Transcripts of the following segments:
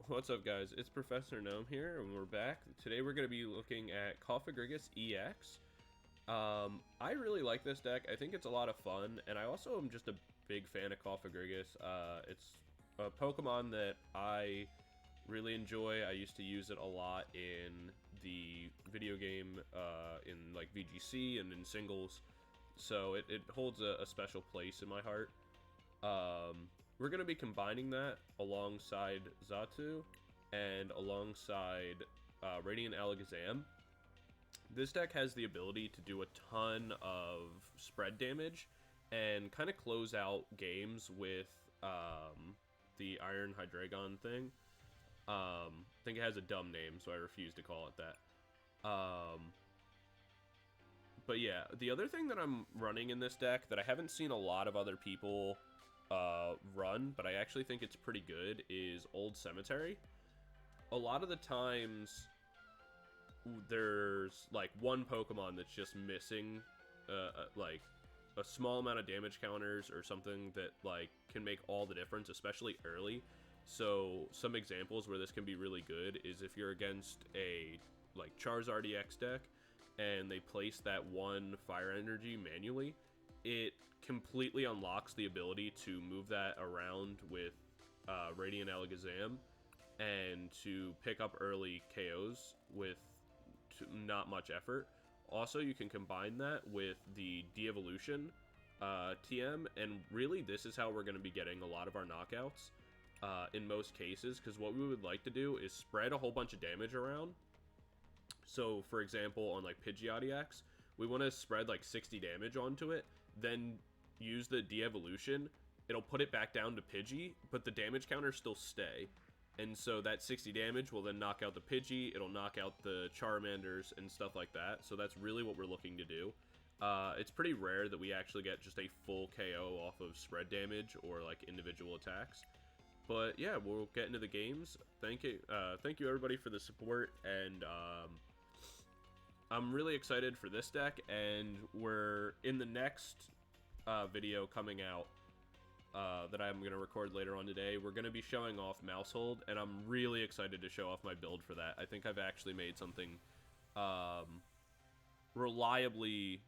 What's up, guys? It's Professor Gnome here, and we're back. Today we're going to be looking at Cofagrigus EX. I really like this deck. I think it's a lot of fun, and I also am just a big fan of Cofagrigus. It's a Pokemon that I really enjoy. I used to use it a lot in the video game, in like VGC and in singles, so it holds a special place in my heart. We're going to be combining that alongside Xatu and alongside Radiant Alakazam. This deck has the ability to do a ton of spread damage and kind of close out games with the Iron Hydreigon thing. I think it has a dumb name, so I refuse to call it that. But yeah, the other thing that I'm running in this deck that I haven't seen a lot of other people run, but I actually think it's pretty good, is Old Cemetery. A lot of the times there's like one Pokemon that's just missing like a small amount of damage counters or something that like can make all the difference, especially early. So some examples where this can be really good is if you're against a like Charizard EX deck and they place that one fire energy manually, it completely unlocks the ability to move that around with Radiant Alakazam and to pick up early KOs with not much effort. Also, you can combine that with the Devolution TM, and really this is how we're going to be getting a lot of our knockouts in most cases, because what we would like to do is spread a whole bunch of damage around. So, for example, on like Pidgeot EX, we want to spread like 60 damage onto it, then use the de-evolution. It'll put it back down to Pidgey, but the damage counters still stay. And so that 60 damage will then knock out the Pidgey, it'll knock out the Charmanders and stuff like that. So that's really what we're looking to do. It's pretty rare that we actually get just a full KO off of spread damage or like individual attacks. But yeah, we'll get into the games. Thank you everybody for the support, and I'm really excited for this deck, and we're in the next video coming out that I'm going to record later on today. We're going to be showing off Mousehold, and I'm really excited to show off my build for that. I think I've actually made something reliably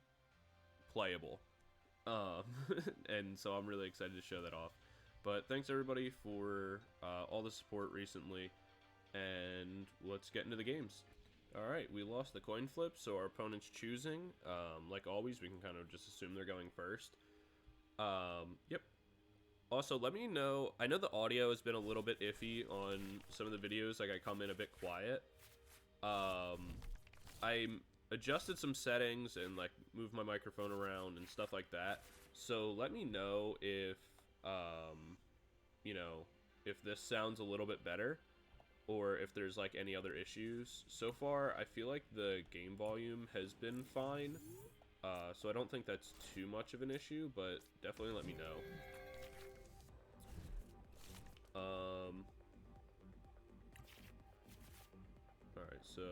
playable, and so I'm really excited to show that off. But thanks everybody for all the support recently, and let's get into the games. Alright, we lost the coin flip, so our opponent's choosing. Like always, we can kind of just assume they're going first. Yep. Also, let me know, I know the audio has been a little bit iffy on some of the videos, like I come in a bit quiet. I adjusted some settings and like moved my microphone around and stuff like that. So let me know if, you know, if this sounds a little bit better, or if there's like any other issues. So far, I feel like the game volume has been fine, so I don't think that's too much of an issue, but definitely let me know. Alright, so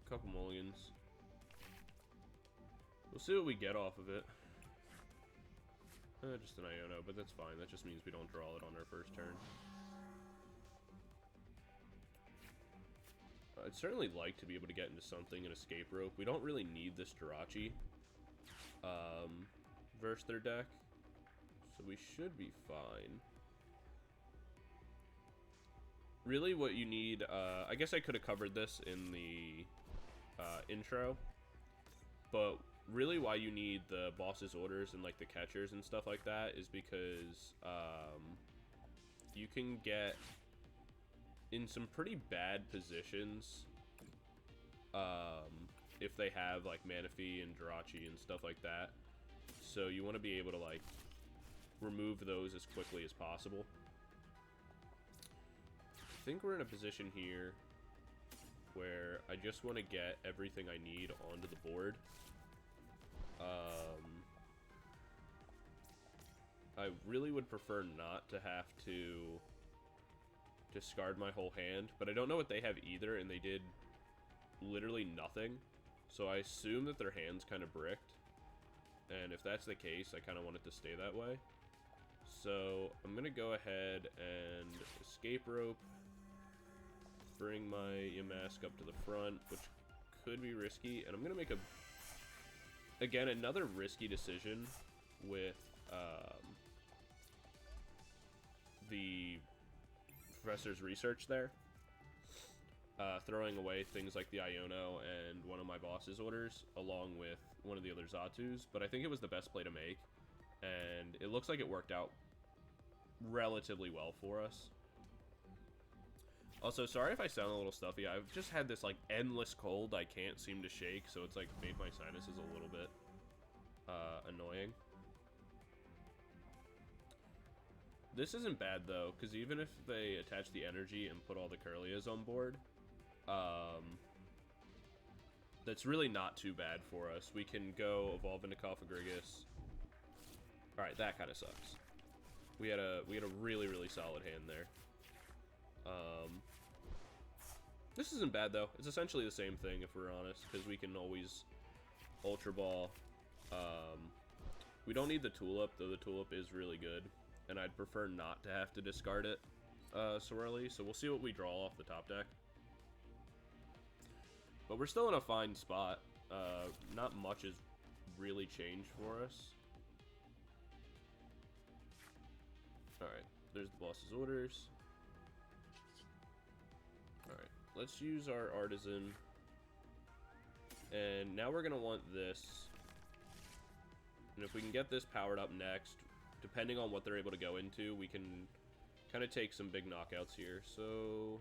a couple mulligans. We'll see what we get off of it. Just an Iono, but that's fine. That just means we don't draw it on our first turn. I'd certainly like to be able to get into something in Escape Rope. We don't really need this Jirachi versus their deck, so we should be fine. Really what you need, I guess I could have covered this in the intro, but really why you need the boss's orders and like the catchers and stuff like that is because you can get in some pretty bad positions if they have like Manaphy and Jirachi and stuff like that. So you want to be able to like remove those as quickly as possible. I think we're in a position here where I just want to get everything I need onto the board. I really would prefer not to have to discard my whole hand, but I don't know what they have either, and they did literally nothing, so I assume that their hand's kind of bricked, and if that's the case, I kind of want it to stay that way. So I'm gonna go ahead and Escape Rope bring my Yamask up to the front, which could be risky, and I'm gonna make again, another risky decision with the professor's research there. Throwing away things like the Iono and one of my boss's orders, along with one of the other Xatus, but I think it was the best play to make, and it looks like it worked out relatively well for us. Also, sorry if I sound a little stuffy. I've just had this, like, endless cold I can't seem to shake, so it's, like, made my sinuses a little bit annoying. This isn't bad, though, because even if they attach the energy and put all the Curlias on board, that's really not too bad for us. We can go evolve into Cofagrigus. Alright, that kind of sucks. We had a really, really solid hand there. This isn't bad, though. It's essentially the same thing, if we're honest, because we can always Ultra Ball. We don't need the Tulip, though the Tulip is really good, and I'd prefer not to have to discard it so early, so we'll see what we draw off the top deck. But we're still in a fine spot. Not much has really changed for us. Alright, there's the boss's orders. Alright, let's use our Artazon. And now we're going to want this. And if we can get this powered up next, depending on what they're able to go into, we can kind of take some big knockouts here. So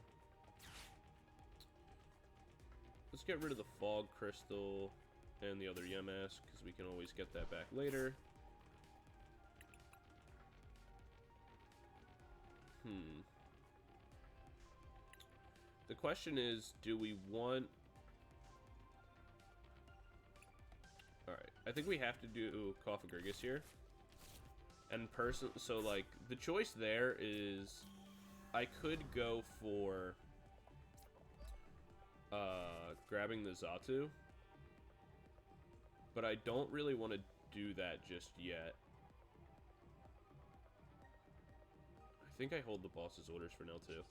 let's get rid of the Fog Crystal and the other Yamask, because we can always get that back later. The question is, do we want... Alright, I think we have to do Cofagrigus here. And so, like, the choice there is... I could go for... grabbing the Xatu. But I don't really want to do that just yet. I think I hold the boss's orders for now, too.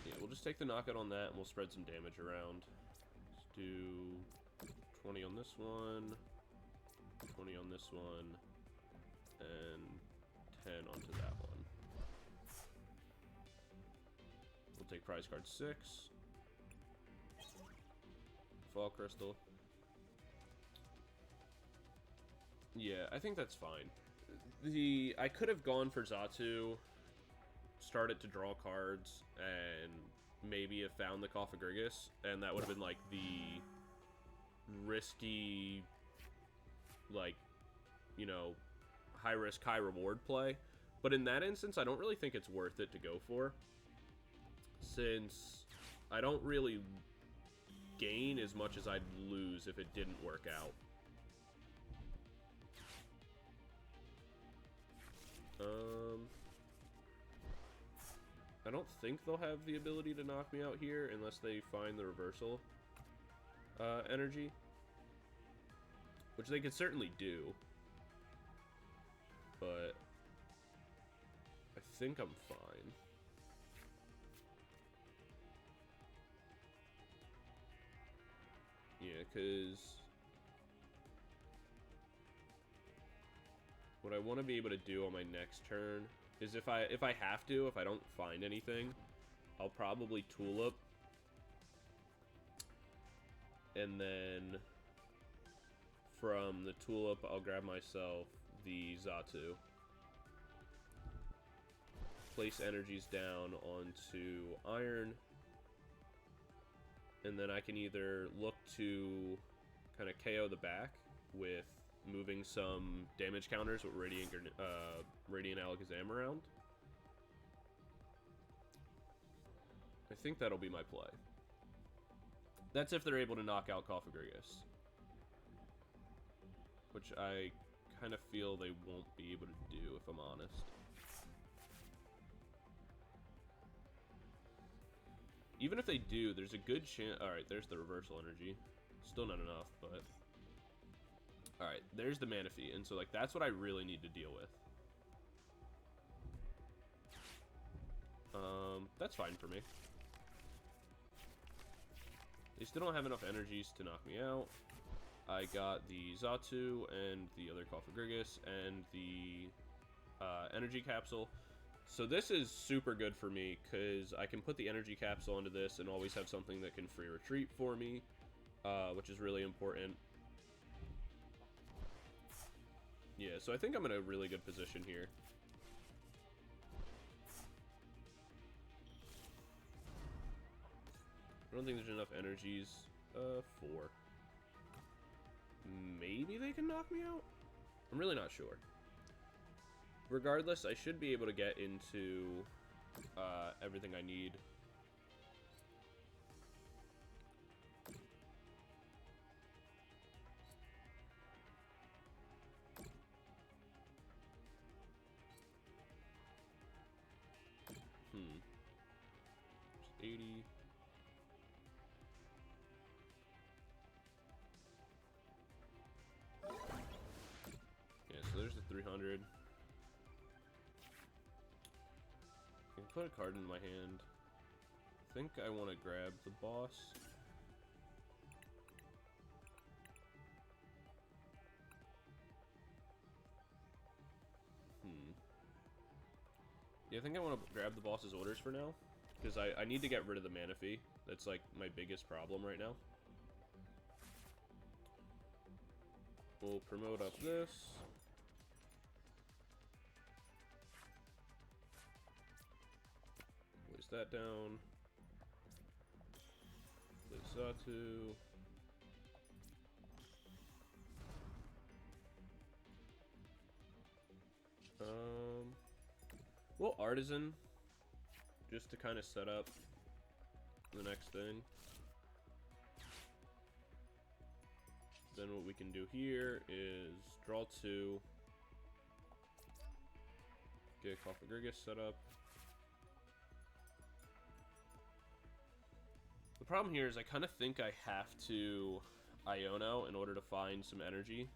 Yeah, we'll just take the knockout on that, and we'll spread some damage around. Let's do 20 on this one, 20 on this one, and 10 onto that one. We'll take prize card 6. Fog Crystal. Yeah, I think that's fine. I could have gone for Xatu, started to draw cards, and maybe have found the Cofagrigus, and that would have been like the risky, like, you know, high risk, high reward play. But in that instance, I don't really think it's worth it to go for, since I don't really gain as much as I'd lose if it didn't work out. I don't think they'll have the ability to knock me out here unless they find the reversal energy, which they could certainly do, but I think I'm fine. Yeah, because what I want to be able to do on my next turn is if I have to, if I don't find anything, I'll probably Tulip, and then from the Tulip I'll grab myself the Xatu, place energies down onto Iron, and then I can either look to kind of KO the back with moving some damage counters with Radiant Alakazam around. I think that'll be my play. That's if they're able to knock out Cofagrigus, which I kind of feel they won't be able to do, if I'm honest. Even if they do, there's a good chance... Alright, there's the reversal energy. Still not enough, but... Alright, there's the Manaphy, and so, like, that's what I really need to deal with. that's fine for me. They still don't have enough energies to knock me out. I got the Xatu and the other Cofagrigus and the energy capsule. So this is super good for me because I can put the energy capsule into this and always have something that can free retreat for me, which is really important. Yeah, so I think I'm in a really good position here. I don't think there's enough energies. 4. Maybe they can knock me out? I'm really not sure. Regardless, I should be able to get into everything I need. Just 80. Yeah, so there's the 300. I can put a card in my hand. I think I want to grab the boss. Yeah, I think I want to grab the boss's orders for now. Because I need to get rid of the Manaphy. That's like my biggest problem right now. We'll promote up this. Place that down. Place Xatu. Well, Artazon, just to kind of set up the next thing. Then what we can do here is draw 2, get Cofagrigus set up. The problem here is I kind of think I have to Iono in order to find some energy.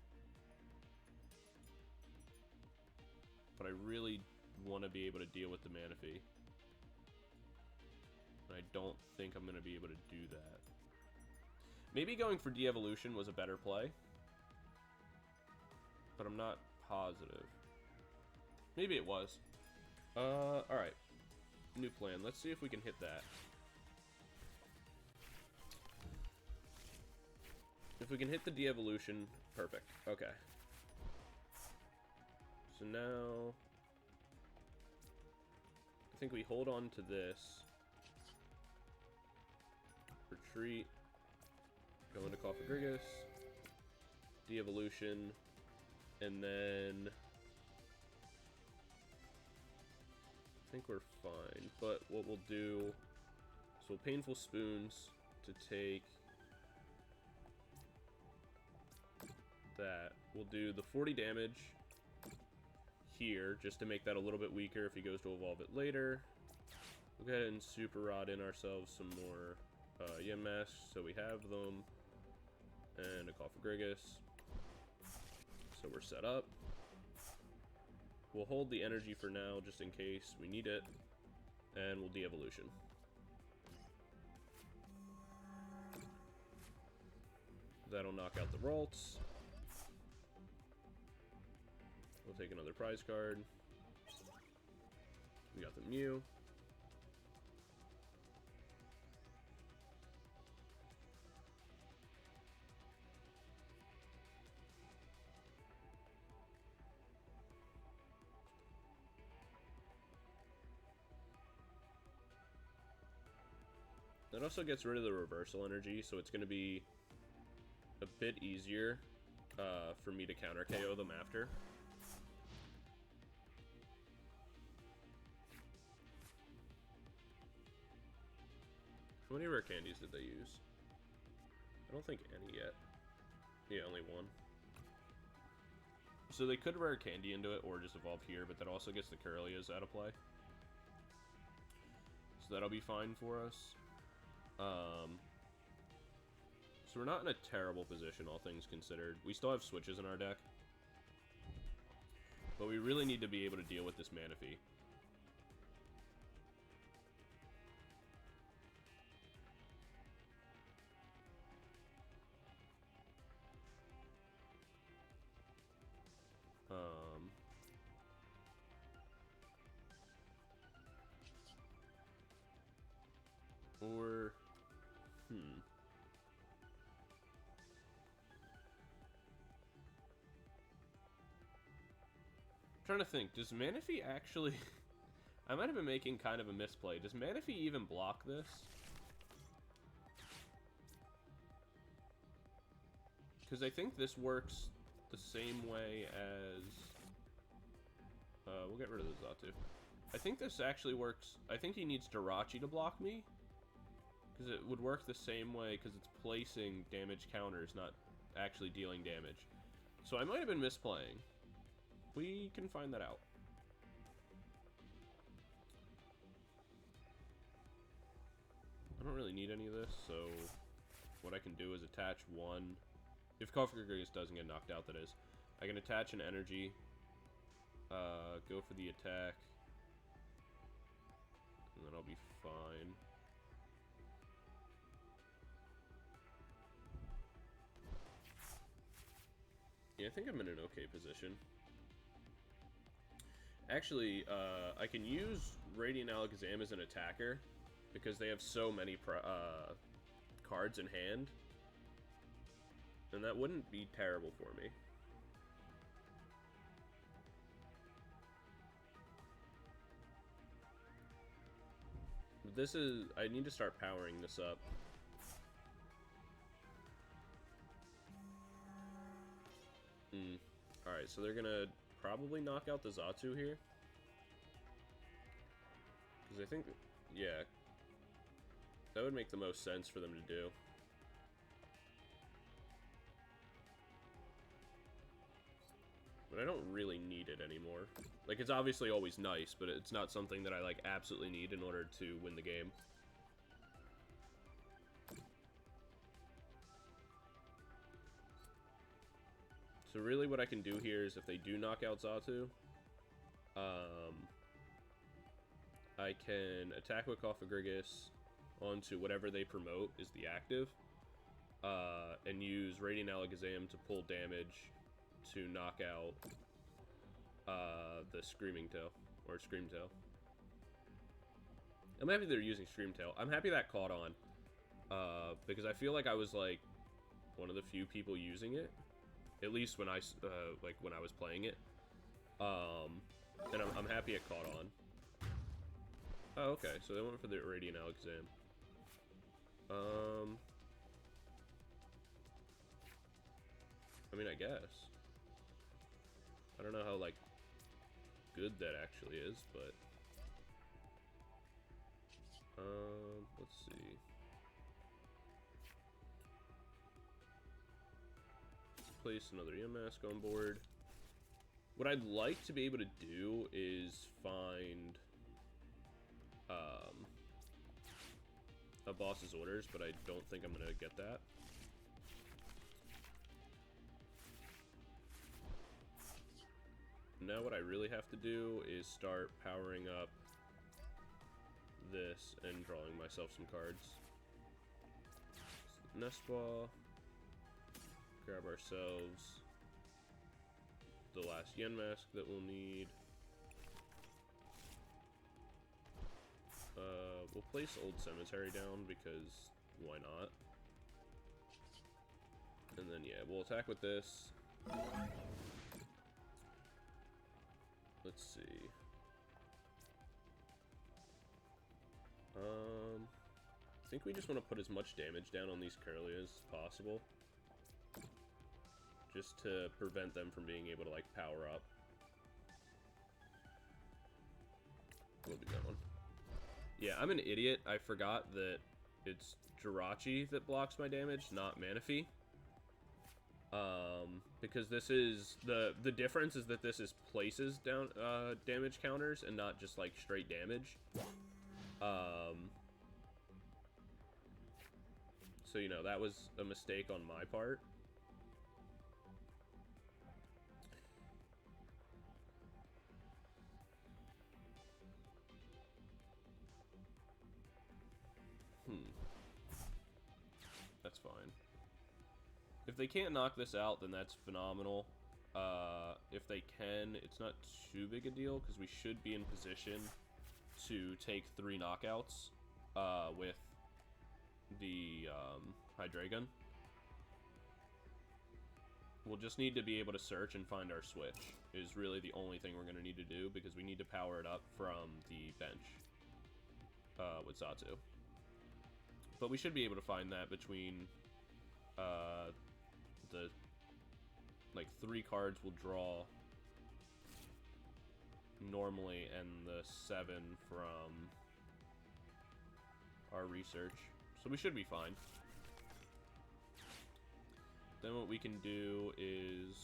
But I really want to be able to deal with the Manaphy. And I don't think I'm going to be able to do that. Maybe going for Devolution was a better play. But I'm not positive. Maybe it was. Alright. New plan. Let's see if we can hit that. If we can hit the de-evolution, perfect. Okay. So now, I think we hold on to this. Retreat. Go into Cofagrigus. De-evolution. And then I think we're fine. But what we'll do, so Painful Spoons to take that. We'll do the 40 damage here, just to make that a little bit weaker if he goes to evolve it later. We'll go ahead and Super Rod in ourselves some more Yamask, so we have them. And a Cofagrigus. So we're set up. We'll hold the energy for now, just in case we need it. And we'll de-evolution. That'll knock out the Ralts. We'll take another prize card. We got the Mew. That also gets rid of the reversal energy, so it's going to be a bit easier for me to counter KO them after. How many rare candies did they use? I don't think any yet. Yeah, only one. So they could rare candy into it or just evolve here, but that also gets the Curlias out of play. So that'll be fine for us. So we're not in a terrible position, all things considered. We still have switches in our deck. But we really need to be able to deal with this Manaphy. trying to think. Does Manaphy actually... I might have been making kind of a misplay. Does Manaphy even block this? Because I think this works the same way as... we'll get rid of the Xatu. I think this actually works... I think he needs Jirachi to block me. Because it would work the same way, because it's placing damage counters, not actually dealing damage. So I might have been misplaying. We can find that out. I don't really need any of this, so what I can do is attach one. If Cofagrigus doesn't get knocked out, that is. I can attach an energy, go for the attack, and then I'll be fine. Yeah, I think I'm in an okay position. Actually, I can use Radiant Alakazam as an attacker, because they have so many cards in hand. And that wouldn't be terrible for me. This is... I need to start powering this up. Alright, so they're gonna probably knock out the Xatu here. Because I think... Yeah. That would make the most sense for them to do. But I don't really need it anymore. Like, it's obviously always nice, but it's not something that I, like, absolutely need in order to win the game. So really what I can do here is if they do knock out Xatu, I can attack with Cofagrigus onto whatever they promote is the active, and use Radiant Alakazam to pull damage to knock out the Screaming Tail, or Scream Tail. I'm happy they're using Scream Tail. I'm happy that caught on, because I feel like I was like one of the few people using it, at least when I when I was playing it, and I'm happy it caught on. Oh, okay, so they went for the Radiant Alakazam. I mean, I guess. I don't know how, like, good that actually is, but... let's see. Let's place another Yamask on board. What I'd like to be able to do is find... a boss's orders, but I don't think I'm gonna get that. Now what I really have to do is start powering up this and drawing myself some cards. So Nest Ball. Grab ourselves the last Yamask that we'll need. We'll place Old Cemetery down because why not? And then yeah, we'll attack with this. Let's see. I think we just want to put as much damage down on these Curly as possible, just to prevent them from being able to like power up. We'll do that one. Yeah, I'm an idiot. I forgot that it's Jirachi that blocks my damage, not Manaphy. Because this is the difference is that this is places down damage counters and not just like straight damage. So you know, that was a mistake on my part. That's fine. If they can't knock this out, then that's phenomenal. If they can, it's not too big a deal, because we should be in position to take 3 knockouts with the Hydreigon. We'll just need to be able to search and find our switch. is really the only thing we're going to need to do, because we need to power it up from the bench with Xatu. But we should be able to find that between the, like, 3 cards we'll draw normally and the 7 from our research. So we should be fine. Then what we can do is...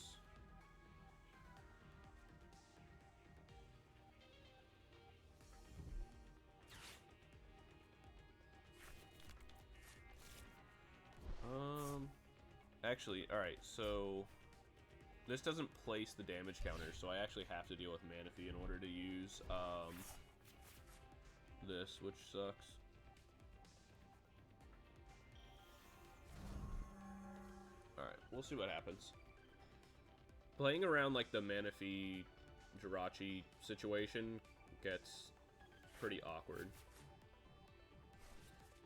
Actually, alright, so... This doesn't place the damage counter, so I actually have to deal with Manaphy in order to use, this, which sucks. Alright, we'll see what happens. Playing around, like, the Manaphy Jirachi situation gets pretty awkward.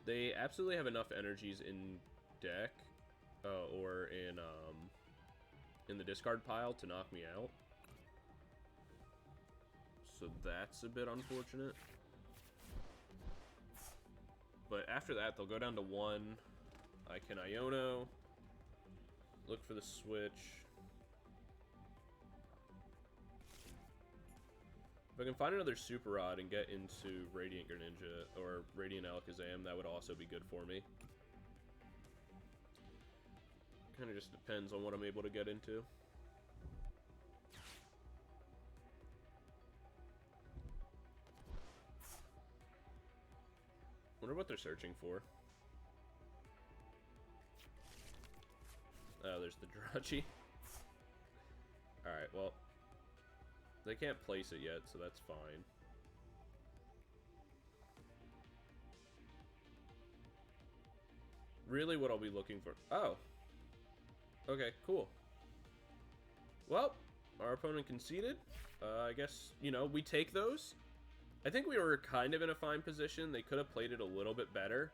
They absolutely have enough energies in deck, or in the discard pile to knock me out. So that's a bit unfortunate. But after that, they'll go down to 1. I can Iono. Look for the switch. If I can find another Super Rod and get into Radiant Greninja or Radiant Alakazam, that would also be good for me. Kind of just depends on what I'm able to get into. Wonder what they're searching for. Oh, there's the Jirachi. Alright, well, they can't place it yet, so that's fine. Really what I'll be looking for... Oh! Okay, cool. Well, our opponent conceded. I guess, you know, we take those. I think we were kind of in a fine position. They could have played it a little bit better.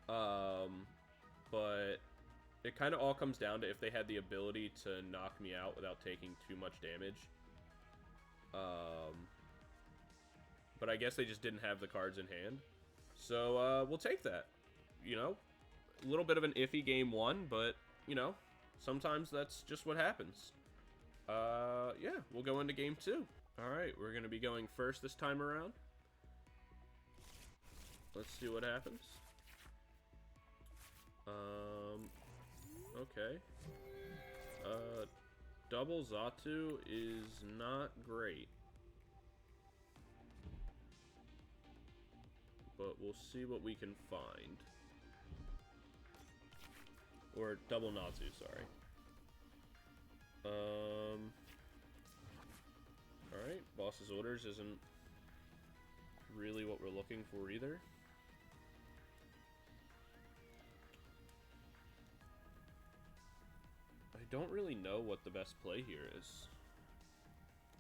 But it kind of all comes down to if they had the ability to knock me out without taking too much damage. But I guess they just didn't have the cards in hand. So, we'll take that. You know, a little bit of an iffy game 1, but, you know, sometimes that's just what happens. Yeah, we'll go into game 2. Alright, we're going to be going first this time around. Let's see what happens. Okay. Double Xatu is not great. But we'll see what we can find. Or double Natu, sorry. Alright, boss's orders isn't really what we're looking for either. I don't really know what the best play here is.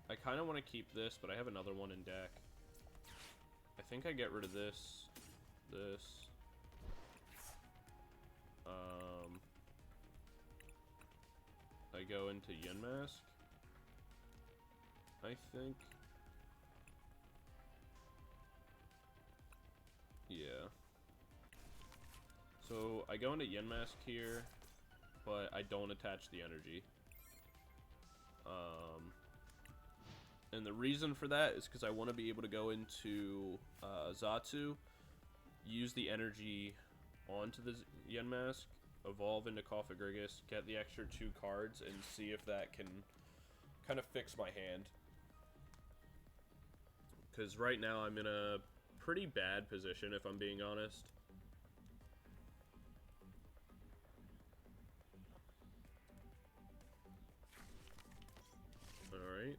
I kind of want to keep this, but I have another one in deck. I think I get rid of this. I go into Yamask, I think. Yeah. So I go into Yamask here, but I don't attach the energy. And the reason for that is because I want to be able to go into Xatu, use the energy onto the Yamask, evolve into Cofagrigus, get the extra 2 cards, and see if that can kind of fix my hand. Because right now I'm in a pretty bad position, if I'm being honest. Alright.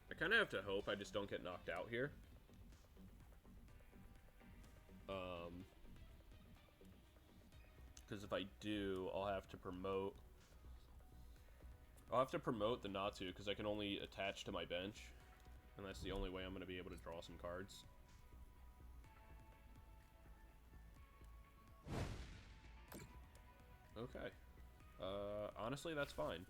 I kind of have to hope I just don't get knocked out here. Because if I do, I'll have to promote the Natu, because I can only attach to my bench. And that's the only way I'm going to be able to draw some cards. Okay. Honestly, that's fine.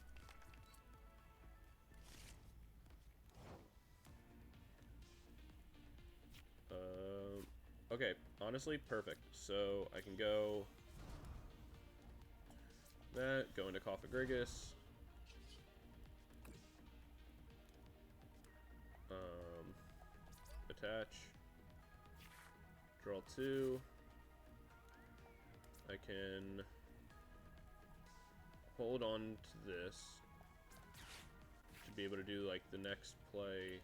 Okay, honestly, perfect. So I can go that, go into Cofagrigus. Attach. Draw 2. I can hold on to this to be able to do like the next play.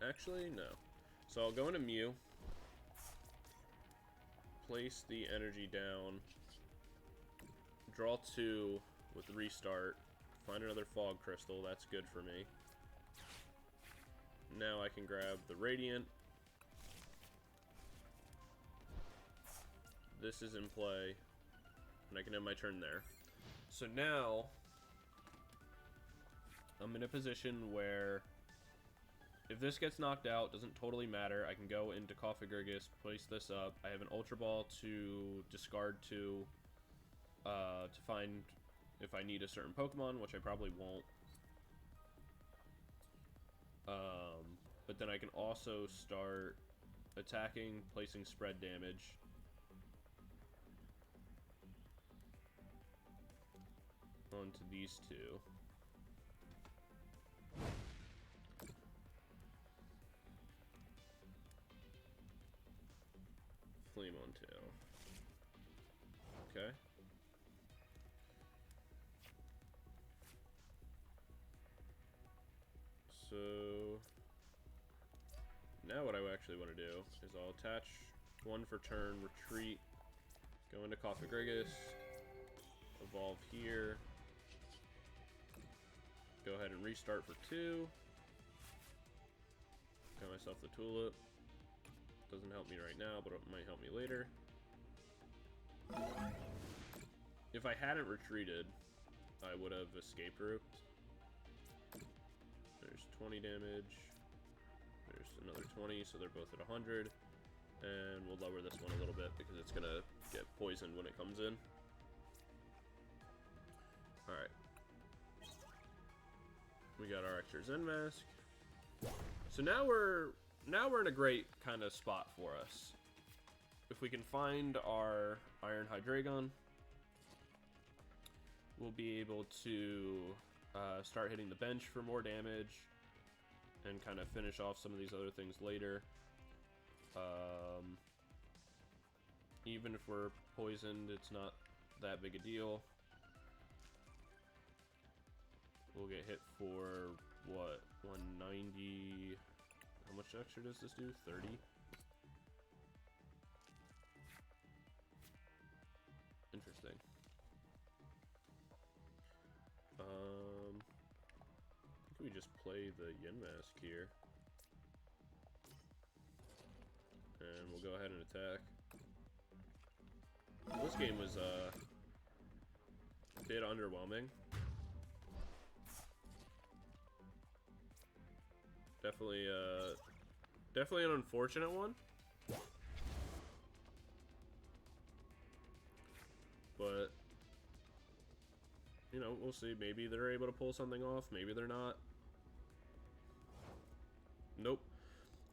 Actually, no. So I'll go into Mew, place the energy down, draw 2 with restart, find another Fog Crystal, that's good for me. Now I can grab the Radiant. This is in play, and I can end my turn there. So now, I'm in a position where if this gets knocked out, doesn't totally matter. I can go into Cofagrigus, place this up. I have an Ultra Ball to discard to find if I need a certain Pokemon, which I probably won't. But then I can also start attacking, placing spread damage. Onto these two. Flame on tail. Okay. So now what I actually want to do is I'll attach 1 for turn, retreat, go into Cofagrigus, evolve here, go ahead and restart for 2, got myself the Tulip. Doesn't help me right now, but it might help me later. If I hadn't retreated, I would have escape roped. There's 20 damage. There's another 20, so they're both at 100. And we'll lower this one a little bit because it's gonna get poisoned when it comes in. Alright. We got our extra Zen Mask. So now we're in a great kind of spot for us. If we can find our Iron Hydreigon, we'll be able to start hitting the bench for more damage and kind of finish off some of these other things later. Even if we're poisoned, it's not that big a deal. We'll get hit for, what, 190... How much extra does this do? 30? Interesting. I think we just play the Yamask here. And we'll go ahead and attack. This game was a bit underwhelming. Definitely an unfortunate one. But, you know, we'll see. Maybe they're able to pull something off. Maybe they're not. Nope.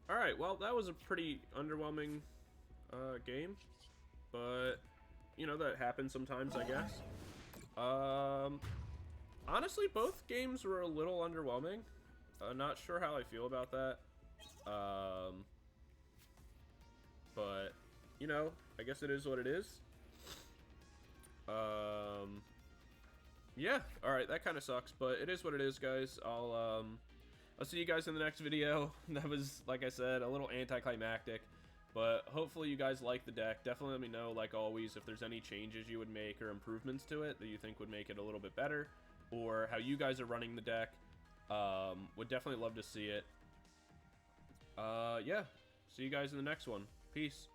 Alright, well, that was a pretty underwhelming game. But, you know, that happens sometimes, I guess. Honestly, both games were a little underwhelming. Not sure how I feel about that. But, you know, I guess it is what it is. Yeah, alright, that kind of sucks, but it is what it is, guys. I'll see you guys in the next video. That was, like I said, a little anticlimactic, but hopefully you guys like the deck. Definitely let me know, like always, if there's any changes you would make or improvements to it that you think would make it a little bit better, or how you guys are running the deck. Would definitely love to see it. Yeah, see you guys in the next one. Peace.